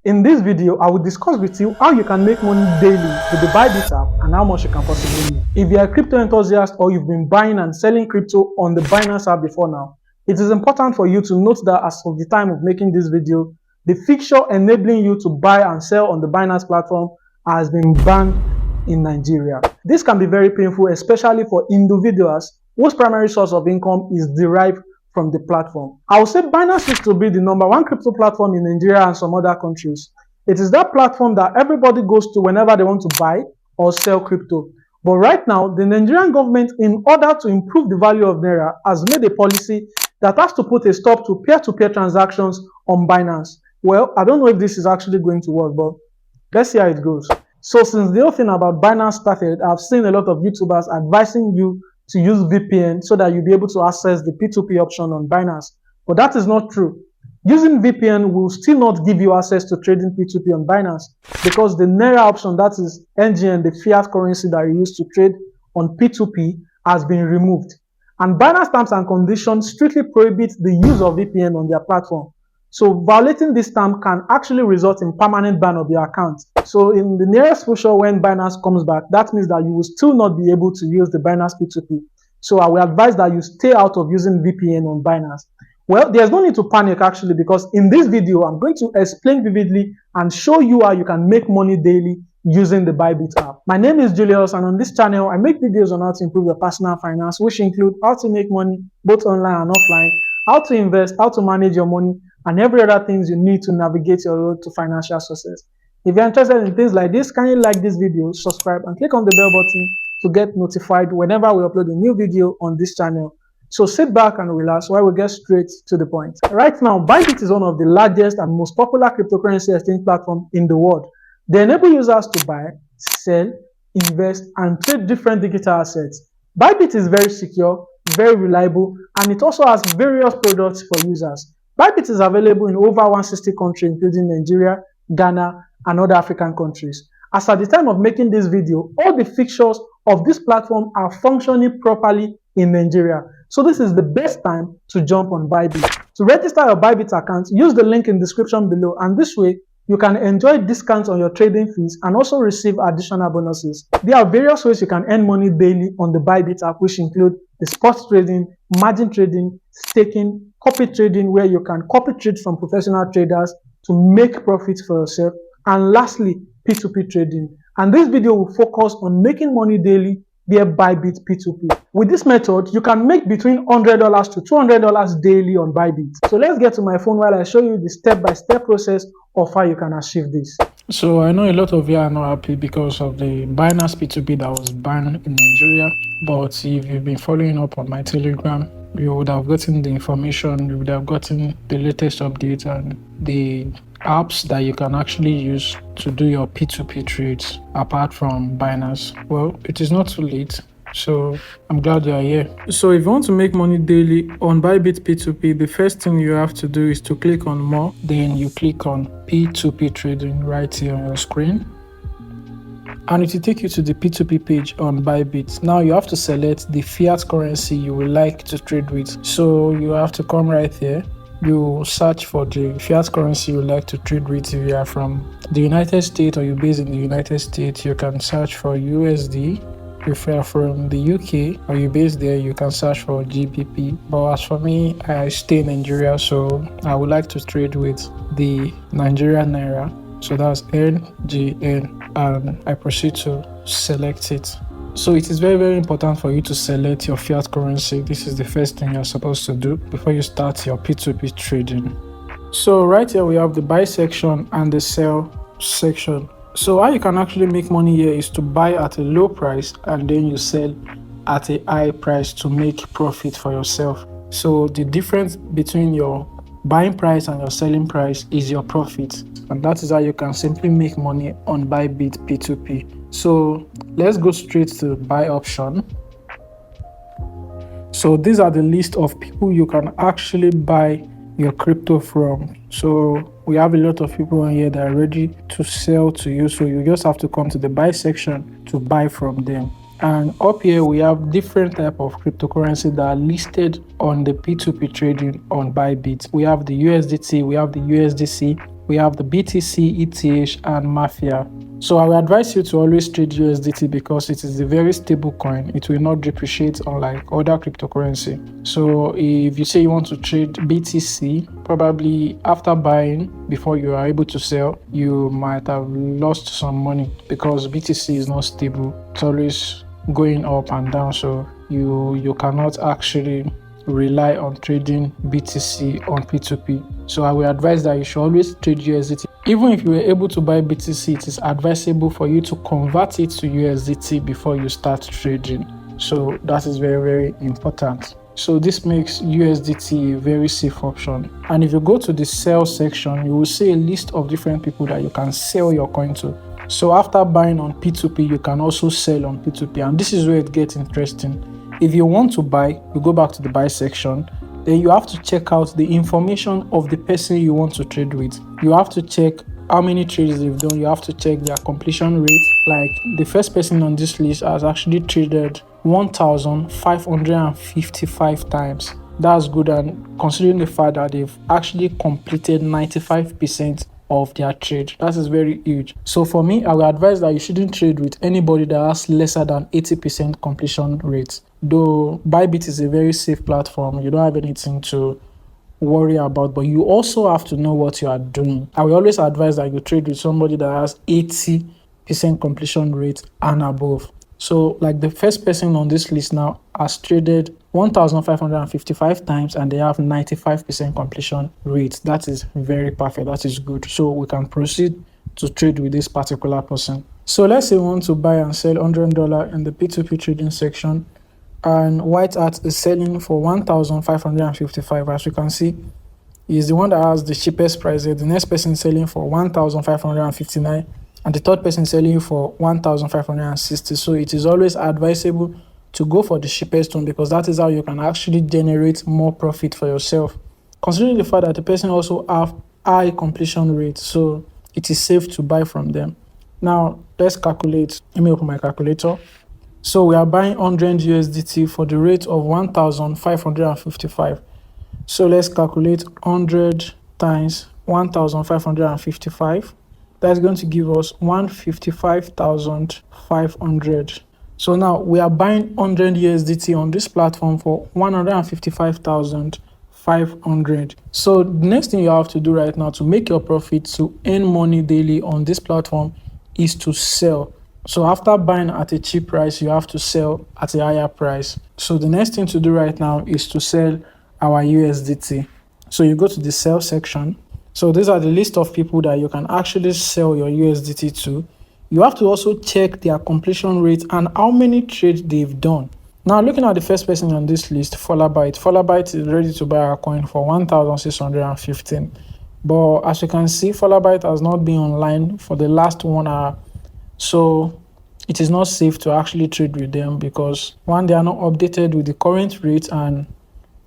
In this video, I will discuss with you how you can make money daily with the Bybit app and how much you can possibly make. If you are a crypto enthusiast or you've been buying and selling crypto on the Binance app before now, it is important for you to note that as of the time of making this video, the fixture enabling you to buy and sell on the Binance platform has been banned in Nigeria. This can be very painful, especially for individuals whose primary source of income is derived from the platform. I would say Binance used to be the #1 crypto platform in Nigeria and some other countries. It is that platform that everybody goes to whenever they want to buy or sell crypto. But right now, the Nigerian government, in order to improve the value of Naira, has made a policy that has to put a stop to peer-to-peer transactions on Binance. Well, I don't know if this is actually going to work, but let's see how it goes. So since the whole thing about Binance started, I've seen a lot of YouTubers advising you to use VPN so that you'll be able to access the P2P option on Binance. But that is not true. Using VPN will still not give you access to trading P2P on Binance because the Naira option, that is NGN, the fiat currency that you use to trade on P2P, has been removed. And Binance terms and conditions strictly prohibit the use of VPN on their platform. So violating this term can actually result in permanent ban of your account. So in the nearest future, when Binance comes back, that means that you will still not be able to use the Binance P2P. So I will advise that you stay out of using VPN on Binance. Well, there's no need to panic actually, because in this video, I'm going to explain vividly and show you how you can make money daily using the Bybit app. My name is Julius, and on this channel, I make videos on how to improve your personal finance, which include how to make money both online and offline, how to invest, how to manage your money, and every other things you need to navigate your road to financial success. If you're interested in things like this, kindly like this video, subscribe, and click on the bell button to get notified whenever we upload a new video on this channel. So sit back and relax while we get straight to the point. Right now, Bybit is one of the largest and most popular cryptocurrency exchange platforms in the world. They enable users to buy, sell, invest, and trade different digital assets. Bybit is very secure, very reliable, and it also has various products for users. Bybit is available in over 160 countries, including Nigeria, Ghana, and other African countries. As at the time of making this video, all the features of this platform are functioning properly in Nigeria. So this is the best time to jump on Bybit. To register your Bybit account, use the link in the description below, and this way you can enjoy discounts on your trading fees and also receive additional bonuses. There are various ways you can earn money daily on the Bybit app, which include the spot trading, margin trading, staking, copy trading, where you can copy trade from professional traders to make profits for yourself, and lastly, P2P trading. And this video will focus on making money daily via Bybit P2P. With this method, you can make between $100 to $200 daily on Bybit. So let's get to my phone while I show you the step-by-step process of how you can achieve this. So I know a lot of you are not happy because of the Binance P2P that was banned in Nigeria. But if you've been following up on my Telegram, you would have gotten the information, you would have gotten the latest updates and the apps that you can actually use to do your P2P trades apart from Binance. Well, it is not too late, so I'm glad you are here. So if you want to make money daily on Bybit P2P, the first thing you have to do is to click on more, then you click on P2P trading right here on your screen, and it will take you to the P2P page on Bybit. Now you have to select the fiat currency you would like to trade with. So you have to come right here. You search for the fiat currency you would like to trade with. If you are from the United States or you're based in the United States, you can search for USD. If you are from the UK or you're based there, you can search for GBP. But as for me, I stay in Nigeria, so I would like to trade with the Nigerian Naira. So that's NGN, and I proceed to select it. So it is very, very important for you to select your fiat currency. This is the first thing you're supposed to do before you start your P2P trading. So right here we have the buy section and the sell section. So how you can actually make money here is to buy at a low price and then you sell at a high price to make profit for yourself. So the difference between your buying price and your selling price is your profit, and that is how you can simply make money on Bybit P2P. So let's go straight to the buy option. So these are the list of people you can actually buy your crypto from. So we have a lot of people on here that are ready to sell to you, so you just have to come to the buy section to buy from them. And up here we have different type of cryptocurrency that are listed on the P2P trading on Bybit. We have the USDT, we have the USDC, we have the BTC, ETH, and Mafia. So I will advise you to always trade USDT because it is a very stable coin. It will not depreciate unlike other cryptocurrency. So if you say you want to trade BTC, probably after buying before you are able to sell, you might have lost some money because BTC is not stable. It's always going up and down, so you cannot actually rely on trading BTC on P2P. So I will advise that you should always trade USDT. Even if you were able to buy BTC, it is advisable for you to convert it to USDT before you start trading. So that is very, very important. So this makes USDT a very safe option. And if you go to the sell section, you will see a list of different people that you can sell your coin to. So after buying on P2P, you can also sell on P2P. And this is where it gets interesting. If you want to buy, you go back to the buy section. Then you have to check out the information of the person you want to trade with. You have to check how many trades they've done. You have to check their completion rate. Like the first person on this list has actually traded 1,555 times. That's good, and considering the fact that they've actually completed 95% of their trade, that is very huge. So for me, I will advise that you shouldn't trade with anybody that has lesser than 80% completion rate. Though Bybit is a very safe platform, you don't have anything to worry about, but you also have to know what you are doing. I will always advise that you trade with somebody that has 80% completion rate and above. So like the first person on this list now has traded 1,555 times and they have 95% completion rate. That is very perfect. That is good. So we can proceed to trade with this particular person. So let's say we want to buy and sell $100 in the P2P trading section, and White Hat is selling for 1,555. As you can see, he is the one that has the cheapest price here. The next person selling for 1,559, and the third person selling for 1,560. So it is always advisable to go for the cheapest one because that is how you can actually generate more profit for yourself. Considering the fact that the person also have high completion rate, so it is safe to buy from them. Now let's calculate. Let me open my calculator. So we are buying 100 USDT for the rate of 1,555. So let's calculate 100 times 1,555. That's going to give us 155,500. So now we are buying 100 USDT on this platform for 155,500. So the next thing you have to do right now to make your profit, to earn money daily on this platform, is to sell. So after buying at a cheap price, you have to sell at a higher price. So the next thing to do right now is to sell our USDT. So you go to the sell section. So these are the list of people that you can actually sell your USDT to. You have to also check their completion rate and how many trades they've done. Now looking at the first person on this list, Bybit is ready to buy our coin for 1,615. But as you can see, Bybit has not been online for the last 1 hour. So it is not safe to actually trade with them because one, they are not updated with the current rate and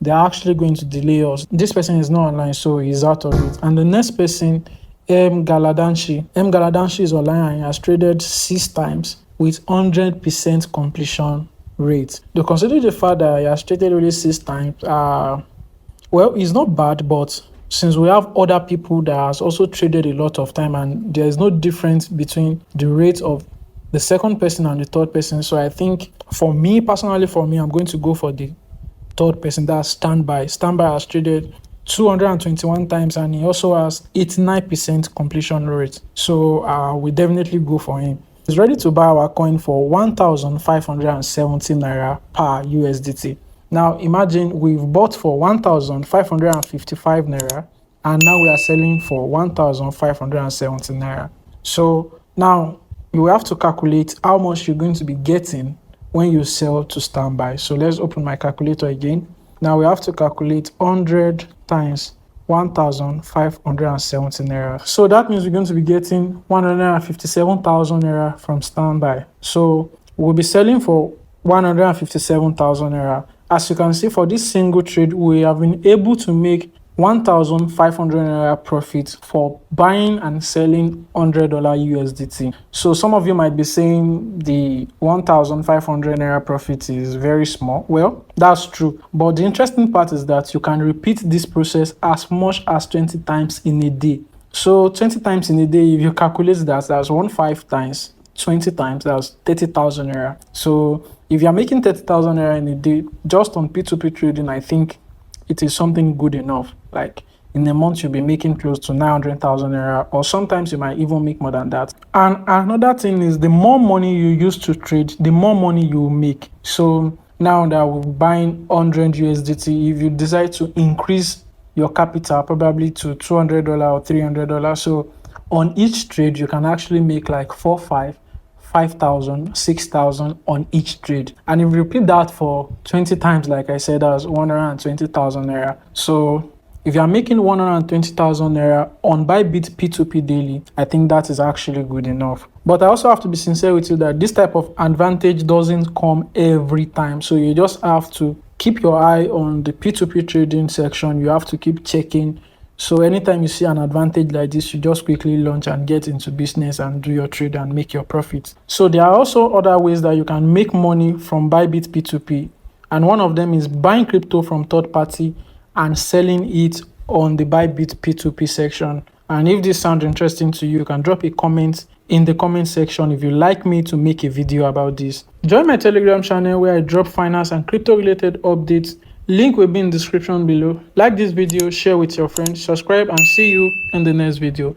they're actually going to delay us. This person is not online, so he's out of it. And the next person, Galadanshi is online and he has traded 6 times with 100% completion rate. To consider the fact that he has traded only 6 times, well, it's not bad, but since we have other people that has also traded a lot of time and there is no difference between the rate of the second person and the third person, so I think for me personally, I'm going to go for the third person. That's Standby. Standby has traded 221 times and he also has 89% completion rate. So we definitely go for him. He's ready to buy our coin for 1,570 naira per USDT. Now imagine we've bought for 1,555 naira and now we are selling for 1,570 naira. So now you have to calculate how much you're going to be getting when you sell to Standby. So let's open my calculator again. Now we have to calculate 100 times 1,570 naira. So that means we're going to be getting 157,000 naira from Standby. So we'll be selling for 157,000 naira. As you can see, for this single trade, we have been able to make 1,500 naira profit for buying and selling $100 USDT. So some of you might be saying the 1,500 naira profit is very small. Well, that's true. But the interesting part is that you can repeat this process as much as 20 times in a day. So 20 times in a day, if you calculate that, that's 1.5 times 20 times, that's 30,000 naira. So if you're making 30,000 naira in a day just on P2P trading, I think it is something good enough. Like in a month, you'll be making close to 900,000 naira, or sometimes you might even make more than that. And another thing is, the more money you use to trade, the more money you make. So now that we're buying 100 USDT, if you decide to increase your capital probably to $200 or $300, so on each trade you can actually make like 5,000, 6,000 on each trade. And if you repeat that for 20 times, like I said, that's 120,000 naira. So if you are making 120,000 naira on Bybit P2P daily, I think that is actually good enough. But I also have to be sincere with you that this type of advantage doesn't come every time. So you just have to keep your eye on the P2P trading section. You have to keep checking. So anytime you see an advantage like this, you just quickly launch and get into business and do your trade and make your profits. So there are also other ways that you can make money from Bybit P2P. And one of them is buying crypto from third party and selling it on the Bybit P2P section. And if this sounds interesting to you, you can drop a comment in the comment section if you like me to make a video about this. Join my Telegram channel where I drop finance and crypto related updates. Link will be in the description below. Like this video, share with your friends, subscribe, and see you in the next video.